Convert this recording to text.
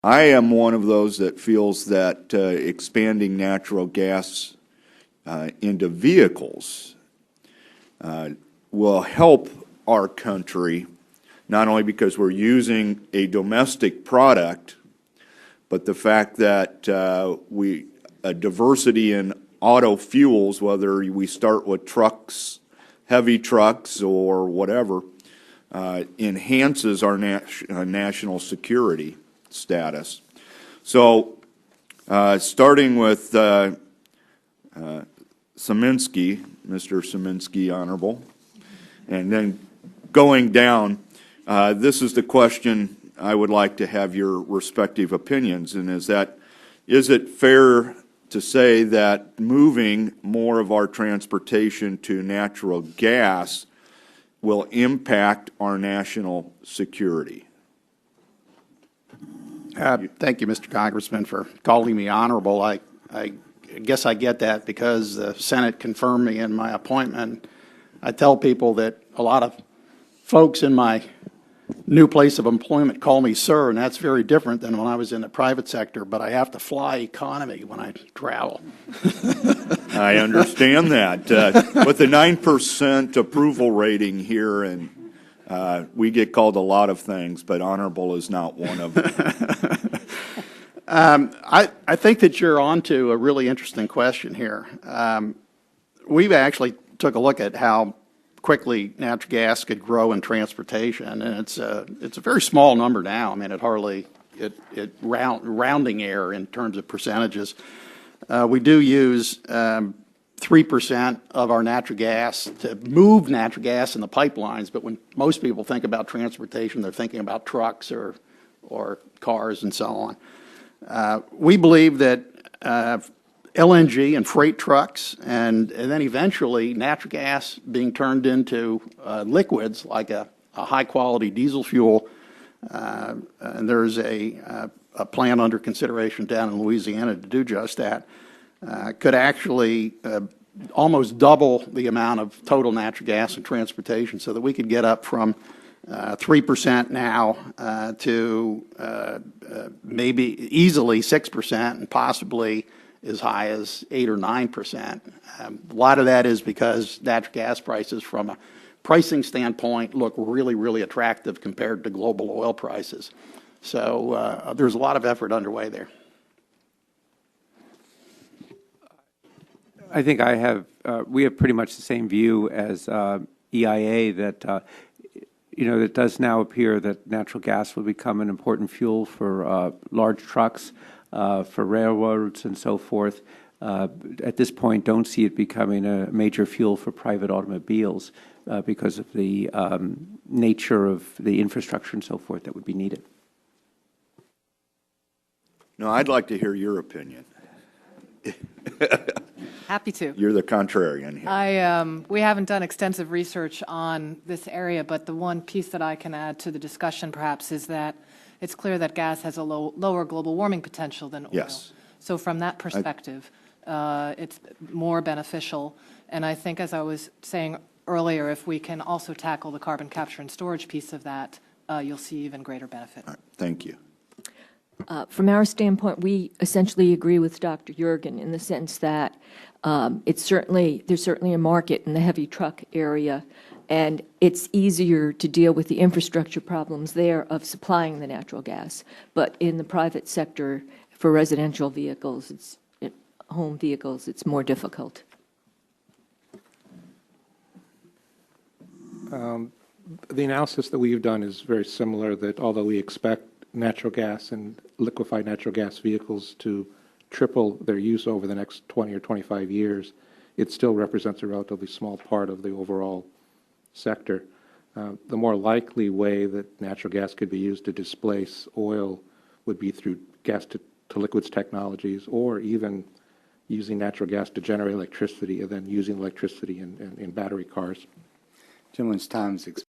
I am one of those that feels that expanding natural gas into vehicles will help our country, not only because we're using a domestic product, but the fact that a diversity in auto fuels, whether we start with trucks, heavy trucks, or whatever, enhances our national security status. So, starting with Szymanski, Mr. Szymanski, Honorable, and then going down, this is the question I would like to have your respective opinions, and is it fair to say that moving more of our transportation to natural gas will impact our national security? Thank you, Mr. Congressman, for calling me honorable. I guess I get that because the Senate confirmed me in my appointment. I tell people that a lot of folks in my new place of employment call me sir, and that's very different than when I was in the private sector, but I have to fly economy when I travel. I understand that. With the 9% approval rating here, and we get called a lot of things, but honorable is not one of them. I think that you're onto a really interesting question here. We've actually took a look at how quickly natural gas could grow in transportation, and it's a very small number now. I mean, rounding error in terms of percentages. We do use 3% of our natural gas to move natural gas in the pipelines, but when most people think about transportation, they're thinking about trucks or cars and so on. We believe that LNG and freight trucks, and then eventually natural gas being turned into liquids like a high-quality diesel fuel. And there's a plan under consideration down in Louisiana to do just that. Could actually almost double the amount of total natural gas in transportation, so that we could get up from 3% now to maybe easily 6% and possibly as high as 8 or 9%. A lot of that is because natural gas prices from a pricing standpoint look really, really attractive compared to global oil prices. So there's a lot of effort underway there. I think we have pretty much the same view as EIA that, it does now appear that natural gas will become an important fuel for large trucks, for railroads and so forth. At this point, don't see it becoming a major fuel for private automobiles because of the nature of the infrastructure and so forth that would be needed. No, I'd like to hear your opinion. Happy to. You're the contrarian here. We haven't done extensive research on this area, but the one piece that I can add to the discussion perhaps is that it's clear that gas has a lower global warming potential than oil. Yes. So from that perspective, it's more beneficial. And I think, as I was saying earlier, if we can also tackle the carbon capture and storage piece of that, you'll see even greater benefit. All right. Thank you. From our standpoint, we essentially agree with Dr. Yergin in the sense that there's certainly a market in the heavy truck area, and it's easier to deal with the infrastructure problems there of supplying the natural gas. But in the private sector, for residential vehicles, home vehicles, it's more difficult. The analysis that we've done is very similar, that although we expect natural gas and liquefied natural gas vehicles to triple their use over the next 20 or 25 years, it still represents a relatively small part of the overall sector. The more likely way that natural gas could be used to displace oil would be through gas-to-liquids technologies, or even using natural gas to generate electricity and then using electricity in battery cars. Gentleman's time is expired.